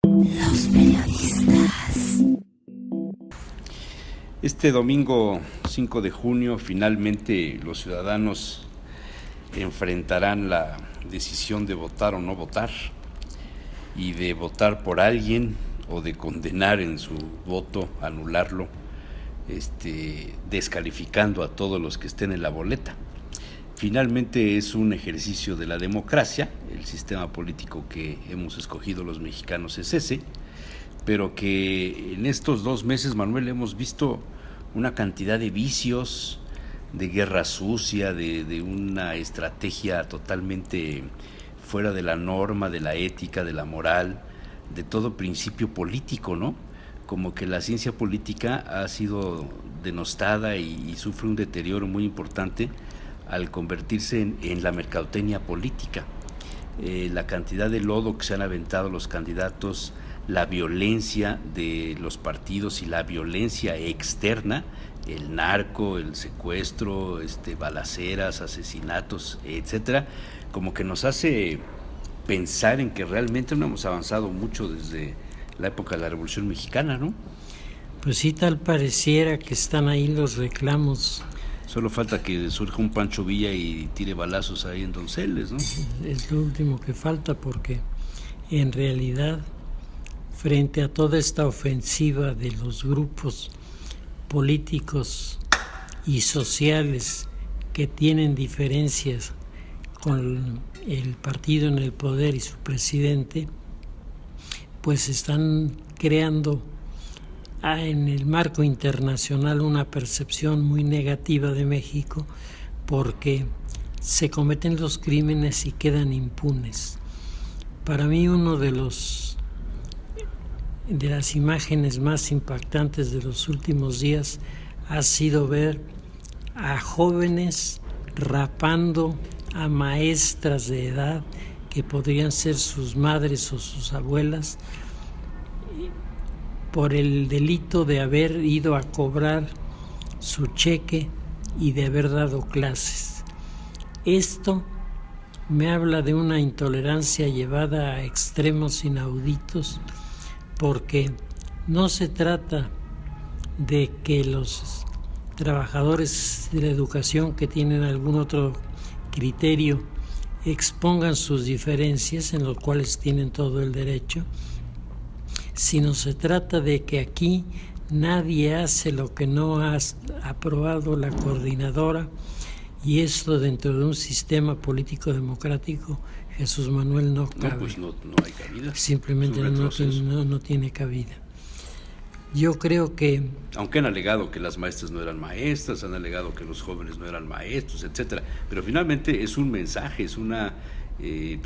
Los periodistas. Este domingo 5 de junio finalmente los ciudadanos enfrentarán la decisión de votar o no votar, y de votar por alguien o de condenar en su voto, anularlo, descalificando a todos los que estén en la boleta. Finalmente es un ejercicio de la democracia. El sistema político que hemos escogido los mexicanos es ese, pero que en estos 2 meses, Manuel, hemos visto una cantidad de vicios, de guerra sucia, de una estrategia totalmente fuera de la norma, de la ética, de la moral, de todo principio político, ¿no? Como que la ciencia política ha sido denostada y sufre un deterioro muy importante al convertirse en la mercadotecnia política. La cantidad de lodo que se han aventado los candidatos, la violencia de los partidos y la violencia externa, el narco, el secuestro, balaceras, asesinatos, etcétera, como que nos hace pensar en que realmente no hemos avanzado mucho desde la época de la Revolución Mexicana, ¿no? Pues sí, tal pareciera que están ahí los reclamos. Solo falta que surja un Pancho Villa y tire balazos ahí en Donceles, ¿no? Es lo último que falta, porque en realidad, frente a toda esta ofensiva de los grupos políticos y sociales que tienen diferencias con el partido en el poder y su presidente, pues están creando en el marco internacional una percepción muy negativa de México, porque se cometen los crímenes y quedan impunes. Para mí uno de las imágenes más impactantes de los últimos días ha sido ver a jóvenes rapando a maestras de edad que podrían ser sus madres o sus abuelas, por el delito de haber ido a cobrar su cheque y de haber dado clases. Esto me habla de una intolerancia llevada a extremos inauditos, porque no se trata de que los trabajadores de la educación que tienen algún otro criterio expongan sus diferencias, en los cuales tienen todo el derecho, sino se trata de que aquí nadie hace lo que no ha aprobado la coordinadora, y esto dentro de un sistema político democrático, Jesús Manuel, no cabe. No, pues no hay cabida. Simplemente no tiene cabida. Yo creo que... Aunque han alegado que las maestras no eran maestras, han alegado que los jóvenes no eran maestros, etcétera, pero finalmente es un mensaje, es una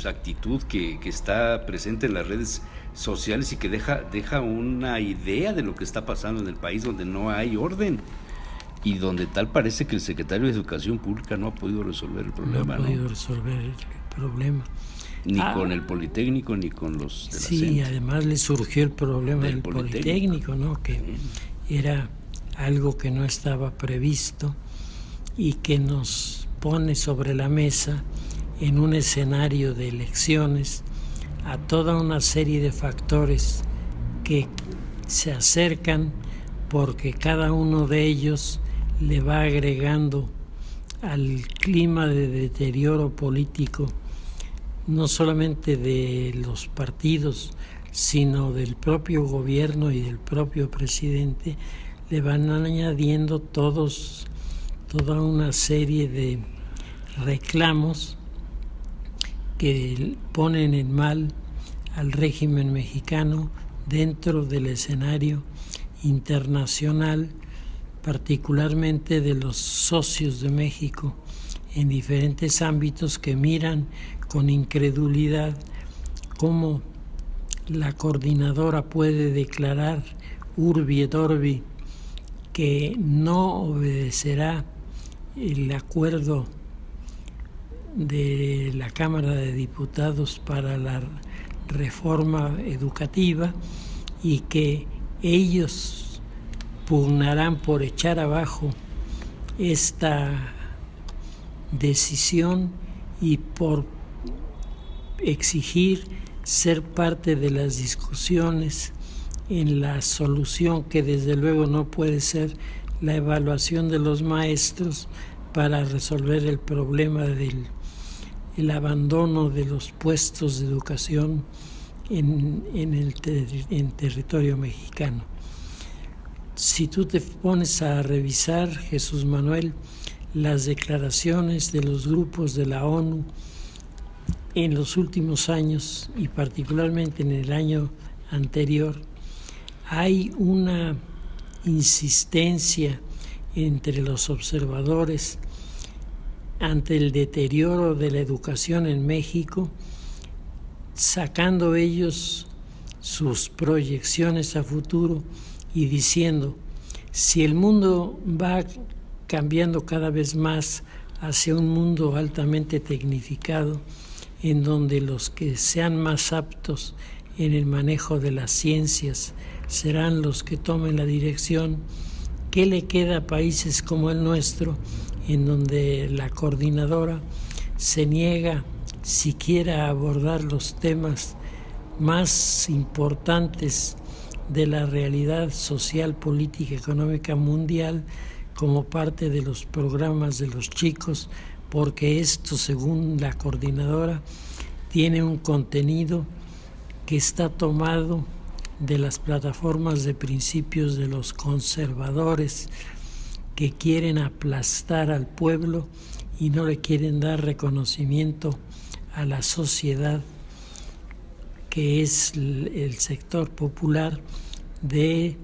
actitud que está presente en las redes sociales y que deja una idea de lo que está pasando en el país, donde no hay orden y donde tal parece que el secretario de Educación Pública no ha podido resolver el problema. No ha podido resolver el problema. Ni con el Politécnico, ni con los de la Sí, CENTE. Además le surgió el problema del Politécnico, ¿no? Que era algo que no estaba previsto y que nos pone sobre la mesa, en un escenario de elecciones, a toda una serie de factores que se acercan, porque cada uno de ellos le va agregando al clima de deterioro político, no solamente de los partidos, sino del propio gobierno y del propio presidente. Le van añadiendo toda una serie de reclamos que ponen en mal al régimen mexicano dentro del escenario internacional, particularmente de los socios de México en diferentes ámbitos, que miran con incredulidad cómo la coordinadora puede declarar urbi et orbi que no obedecerá el acuerdo de la Cámara de Diputados para la reforma educativa, y que ellos pugnarán por echar abajo esta decisión y por exigir ser parte de las discusiones en la solución, que desde luego no puede ser la evaluación de los maestros para resolver el problema del abandono de los puestos de educación en territorio mexicano. Si tú te pones a revisar, Jesús Manuel, las declaraciones de los grupos de la ONU en los últimos años y particularmente en el año anterior, hay una insistencia entre los observadores ante el deterioro de la educación en México, sacando ellos sus proyecciones a futuro y diciendo, si el mundo va cambiando cada vez más hacia un mundo altamente tecnificado, en donde los que sean más aptos en el manejo de las ciencias serán los que tomen la dirección, ¿qué le queda a países como el nuestro, en donde la coordinadora se niega siquiera a abordar los temas más importantes de la realidad social, política, económica mundial como parte de los programas de los chicos? Porque esto, según la coordinadora, tiene un contenido que está tomado de las plataformas de principios de los conservadores que quieren aplastar al pueblo y no le quieren dar reconocimiento a la sociedad, que es el sector popular, de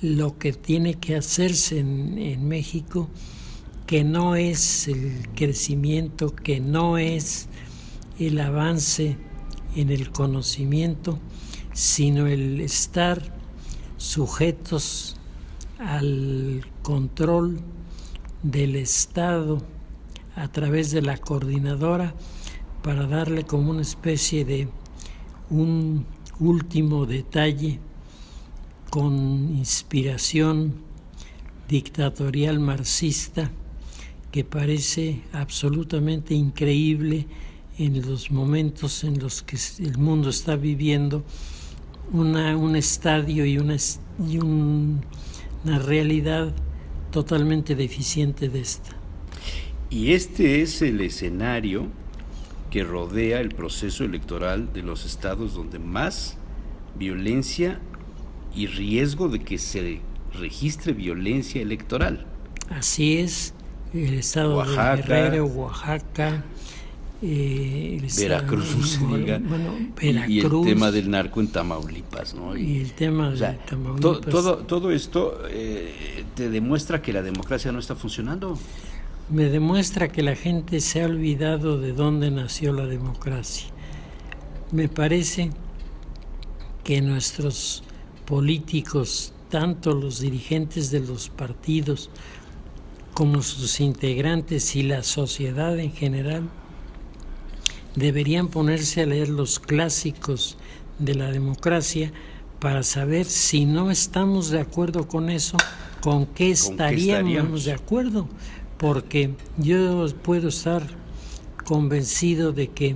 lo que tiene que hacerse en México, que no es el crecimiento, que no es el avance en el conocimiento, sino el estar sujetos al control del Estado a través de la coordinadora, para darle como una especie de un último detalle con inspiración dictatorial marxista, que parece absolutamente increíble en los momentos en los que el mundo está viviendo un estadio y una realidad totalmente deficiente de esta. Y este es el escenario que rodea el proceso electoral de los estados donde más violencia y riesgo de que se registre violencia electoral. Así es, el estado Oaxaca, de Guerrero, Oaxaca, Veracruz, no se diga, Veracruz, y el tema del narco en Tamaulipas, ¿no? Y el tema de Tamaulipas. Todo esto te demuestra que la democracia no está funcionando. Me demuestra que la gente se ha olvidado de dónde nació la democracia. Me parece que nuestros políticos, tanto los dirigentes de los partidos como sus integrantes y la sociedad en general, deberían ponerse a leer los clásicos de la democracia para saber, si no estamos de acuerdo con eso, ¿con qué estaríamos de acuerdo? Porque yo puedo estar convencido de que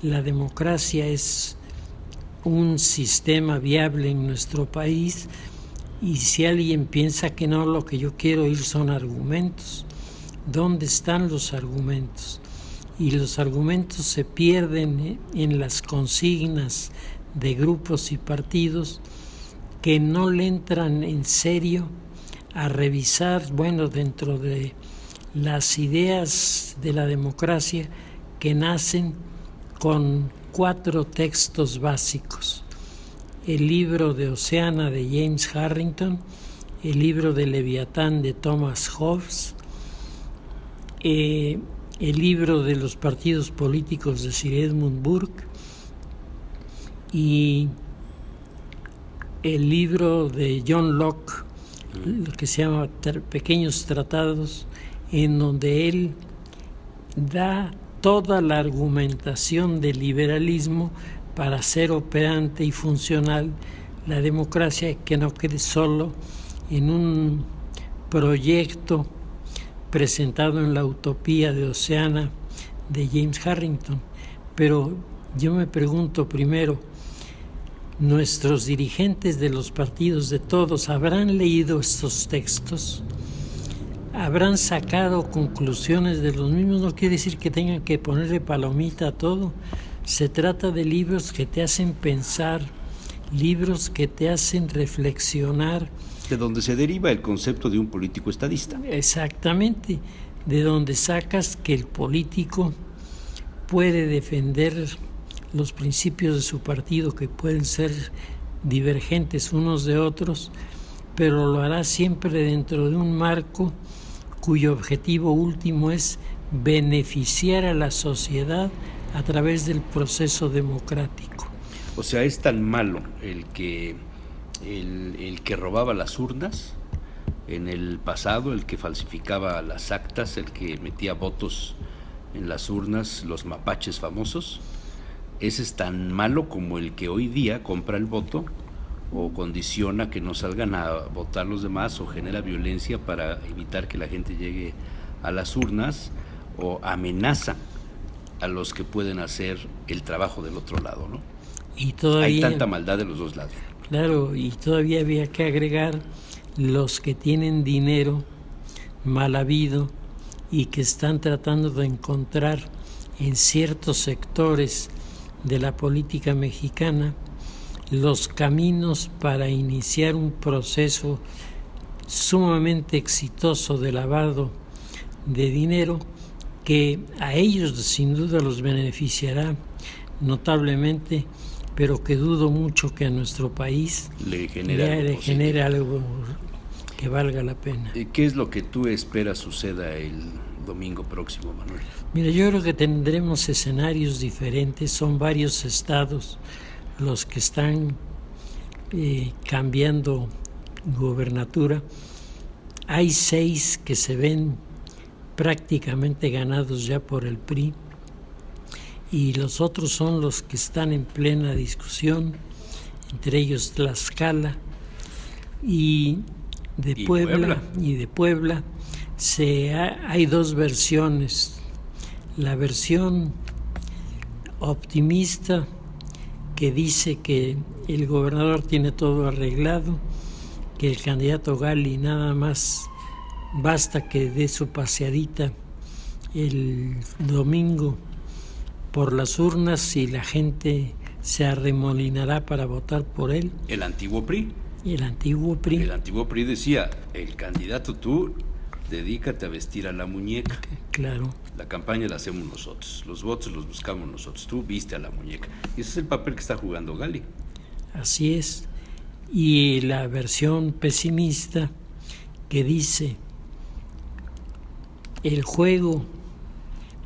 la democracia es un sistema viable en nuestro país, y si alguien piensa que no, lo que yo quiero oír son argumentos. ¿Dónde están los argumentos? Y los argumentos se pierden en las consignas de grupos y partidos que no le entran en serio a revisar, dentro de las ideas de la democracia, que nacen con 4 textos básicos: el libro de Oceana de James Harrington, el libro de Leviatán de Thomas Hobbes, el libro de los partidos políticos de Sir Edmund Burke y el libro de John Locke, lo que se llama Pequeños Tratados, en donde él da toda la argumentación del liberalismo para hacer operante y funcional la democracia, que no quede solo en un proyecto presentado en la utopía de Oceana de James Harrington. Pero yo me pregunto primero, ¿nuestros dirigentes de los partidos de todos habrán leído estos textos? ¿Habrán sacado conclusiones de los mismos? No quiere decir que tengan que ponerle palomita a todo. Se trata de libros que te hacen pensar, libros que te hacen reflexionar. De donde se deriva el concepto de un político estadista. Exactamente, de donde sacas que el político puede defender los principios de su partido, que pueden ser divergentes unos de otros, pero lo hará siempre dentro de un marco cuyo objetivo último es beneficiar a la sociedad a través del proceso democrático. O sea, es tan malo el que robaba las urnas en el pasado, el que falsificaba las actas, el que metía votos en las urnas, los mapaches famosos. Ese es tan malo como el que hoy día compra el voto o condiciona que no salgan a votar los demás o genera violencia para evitar que la gente llegue a las urnas o amenaza a los que pueden hacer el trabajo del otro lado, ¿no? Y todavía hay tanta maldad de los dos lados. Claro, y todavía había que agregar los que tienen dinero mal habido y que están tratando de encontrar en ciertos sectores de la política mexicana los caminos para iniciar un proceso sumamente exitoso de lavado de dinero que a ellos sin duda los beneficiará notablemente, pero que dudo mucho que a nuestro país le genere algo que valga la pena. ¿Qué es lo que tú esperas suceda el domingo próximo, Manuel? Mira, yo creo que tendremos escenarios diferentes. Son varios estados los que están cambiando gobernatura. Hay 6 que se ven prácticamente ganados ya por el PRI, y los otros son los que están en plena discusión, entre ellos Tlaxcala y de Puebla. Hay 2 versiones. La versión optimista, que dice que el gobernador tiene todo arreglado, que el candidato Gali nada más basta que dé su paseadita el domingo por las urnas y la gente se arremolinará para votar por él. El antiguo PRI. El antiguo PRI. El antiguo PRI decía, el candidato tú dedícate a vestir a la muñeca. Claro. La campaña la hacemos nosotros, los votos los buscamos nosotros, tú viste a la muñeca. Y ese es el papel que está jugando Gali. Así es. Y la versión pesimista que dice, el juego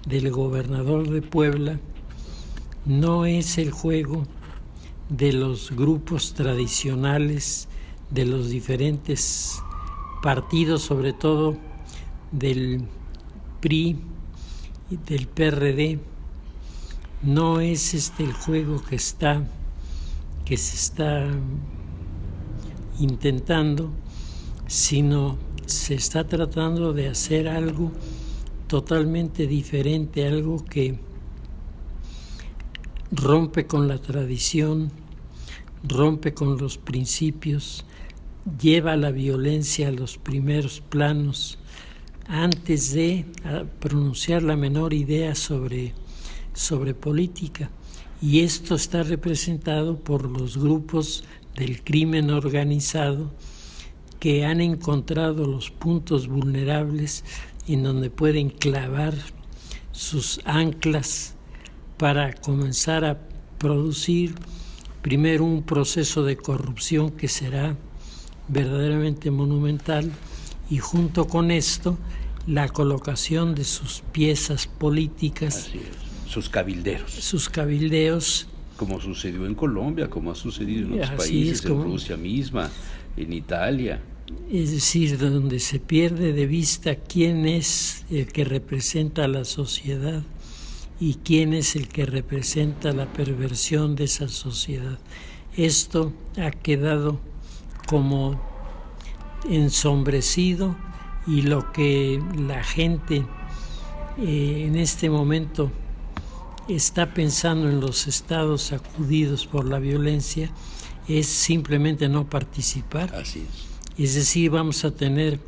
del gobernador de Puebla no es el juego de los grupos tradicionales, de los diferentes partidos, sobre todo del PRI y del PRD. No es el juego que se está intentando, sino se está tratando de hacer algo totalmente diferente, algo que rompe con la tradición, rompe con los principios, lleva la violencia a los primeros planos antes de pronunciar la menor idea sobre política. Y esto está representado por los grupos del crimen organizado que han encontrado los puntos vulnerables en donde pueden clavar sus anclas para comenzar a producir primero un proceso de corrupción que será verdaderamente monumental, y junto con esto la colocación de sus piezas políticas. Así es. Sus cabildeos. Como sucedió en Colombia, como ha sucedido en otros países, en Rusia misma, en Italia. Es decir, donde se pierde de vista quién es el que representa a la sociedad y quién es el que representa la perversión de esa sociedad. Esto ha quedado como ensombrecido, y lo que la gente en este momento está pensando en los estados sacudidos por la violencia es simplemente no participar. Así es. Es decir, vamos a tener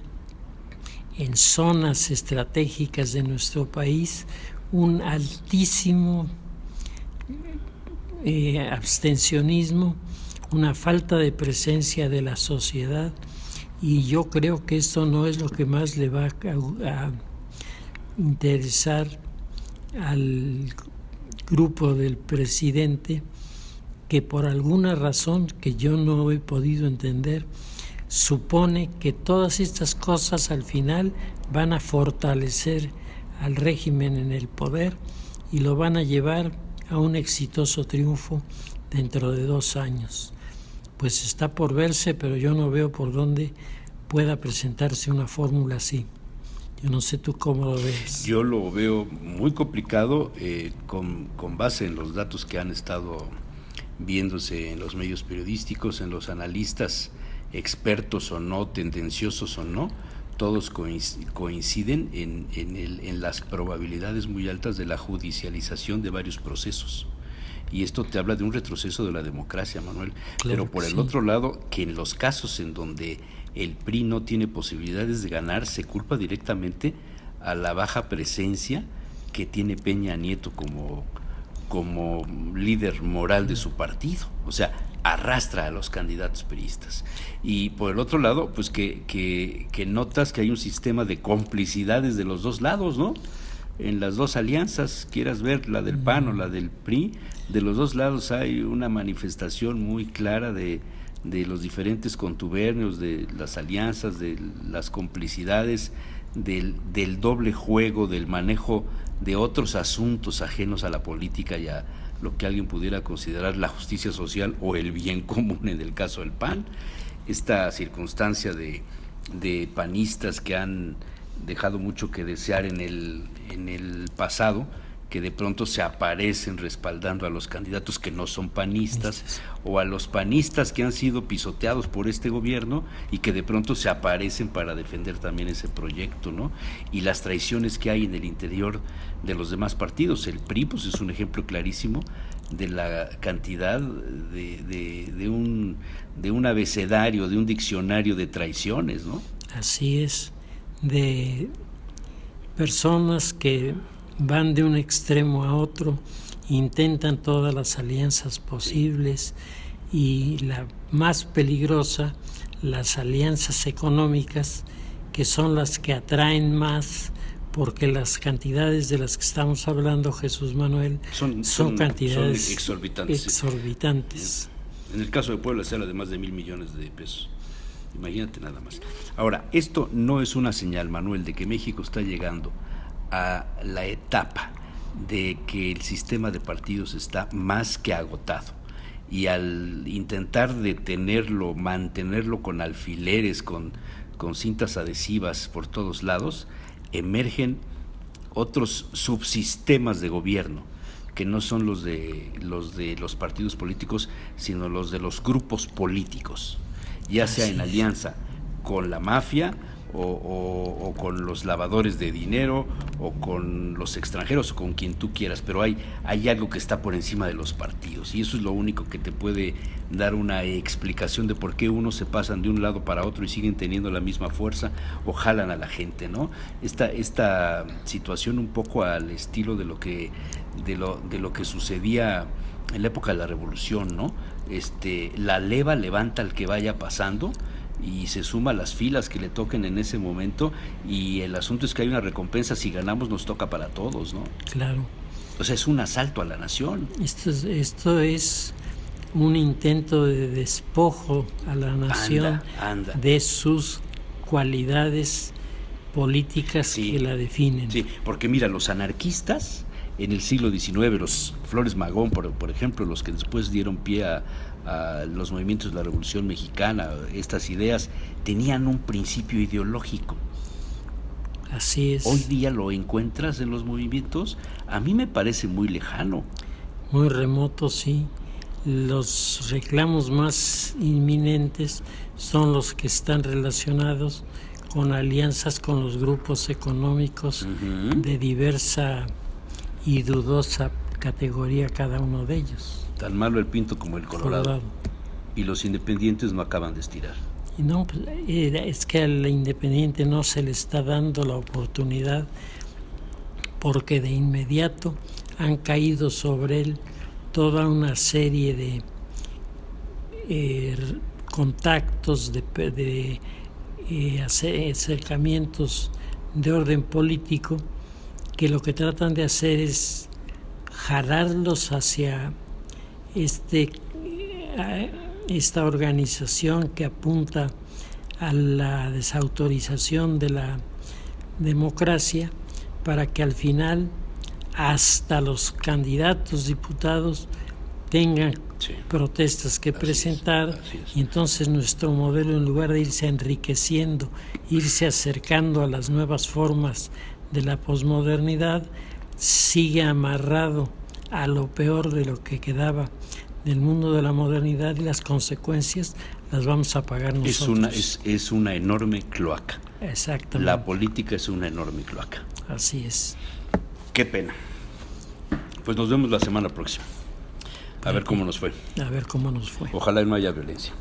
en zonas estratégicas de nuestro país un altísimo abstencionismo, una falta de presencia de la sociedad, y yo creo que esto no es lo que más le va a interesar al grupo del presidente, que por alguna razón que yo no he podido entender, supone que todas estas cosas al final van a fortalecer al régimen en el poder y lo van a llevar a un exitoso triunfo dentro de 2 años. Pues está por verse, pero yo no veo por dónde pueda presentarse una fórmula así. Yo no sé tú cómo lo ves. Yo lo veo muy complicado, con base en los datos que han estado viéndose en los medios periodísticos, en los analistas, expertos o no, tendenciosos o no, todos coinciden en las probabilidades muy altas de la judicialización de varios procesos. Y esto te habla de un retroceso de la democracia, Manuel. Claro. Pero por el otro lado, que en los casos en donde el PRI no tiene posibilidades de ganar, se culpa directamente a la baja presencia que tiene Peña Nieto como líder moral de su partido. O sea, arrastra a los candidatos priistas. Y por el otro lado, pues que notas que hay un sistema de complicidades de los dos lados, ¿no? En las dos alianzas, quieras ver la del PAN o la del PRI, de los dos lados hay una manifestación muy clara de los diferentes contubernios, de las alianzas, de las complicidades, del doble juego, del manejo de otros asuntos ajenos a la política y a lo que alguien pudiera considerar la justicia social o el bien común en el caso del PAN. Esta circunstancia de panistas que han dejado mucho que desear en el pasado, que de pronto se aparecen respaldando a los candidatos que no son panistas, o a los panistas que han sido pisoteados por este gobierno y que de pronto se aparecen para defender también ese proyecto, ¿no? Y las traiciones que hay en el interior de los demás partidos. El PRI, pues, es un ejemplo clarísimo de la cantidad de un abecedario, de un diccionario de traiciones, ¿no? Así es, de personas que van de un extremo a otro, intentan todas las alianzas posibles, y la más peligrosa, las alianzas económicas, que son las que atraen más, porque las cantidades de las que estamos hablando, Jesús Manuel, son cantidades exorbitantes. En el caso de Puebla se habla de más de 1,000 millones de pesos. Imagínate nada más. Ahora, esto no es una señal, Manuel, de que México está llegando a la etapa de que el sistema de partidos está más que agotado, y al intentar detenerlo, mantenerlo con alfileres, con cintas adhesivas por todos lados, emergen otros subsistemas de gobierno que no son los de los partidos políticos, sino los de los grupos políticos, ya sea en alianza con la mafia o con los lavadores de dinero o con los extranjeros o con quien tú quieras, pero hay algo que está por encima de los partidos, y eso es lo único que te puede dar una explicación de por qué unos se pasan de un lado para otro y siguen teniendo la misma fuerza o jalan a la gente, ¿no? Esta situación un poco al estilo de lo que sucedía en la época de la Revolución, ¿no? La leva levanta al que vaya pasando y se suma a las filas que le toquen en ese momento, y el asunto es que hay una recompensa. Si ganamos, nos toca para todos, ¿no? Claro. O sea, es un asalto a la nación. Esto es un intento de despojo a la nación de sus cualidades políticas que la definen. Sí, porque mira, los anarquistas en el siglo XIX, los Flores Magón, por ejemplo, los que después dieron pie a los movimientos de la Revolución Mexicana, estas ideas tenían un principio ideológico. Así es. Hoy día lo encuentras en los movimientos, a mí me parece muy lejano. Muy remoto, sí. Los reclamos más inminentes son los que están relacionados con alianzas con los grupos económicos de diversa y dudosa categoría cada uno de ellos. Tan malo el Pinto como el Colorado. Y los independientes no acaban de estirar. Y no, pues, es que al Independiente no se le está dando la oportunidad, porque de inmediato han caído sobre él toda una serie de contactos, de acercamientos de orden político, que lo que tratan de hacer es jalarlos hacia esta organización que apunta a la desautorización de la democracia, para que al final hasta los candidatos diputados tengan protestas que presentar, y entonces nuestro modelo, en lugar de irse enriqueciendo, irse acercando a las nuevas formas de la posmodernidad, sigue amarrado a lo peor de lo que quedaba del mundo de la modernidad, y las consecuencias las vamos a pagar nosotros. Es una enorme cloaca. Exactamente. La política es una enorme cloaca. Así es. Qué pena. Pues nos vemos la semana próxima. A ver cómo nos fue. A ver cómo nos fue. Ojalá no haya violencia.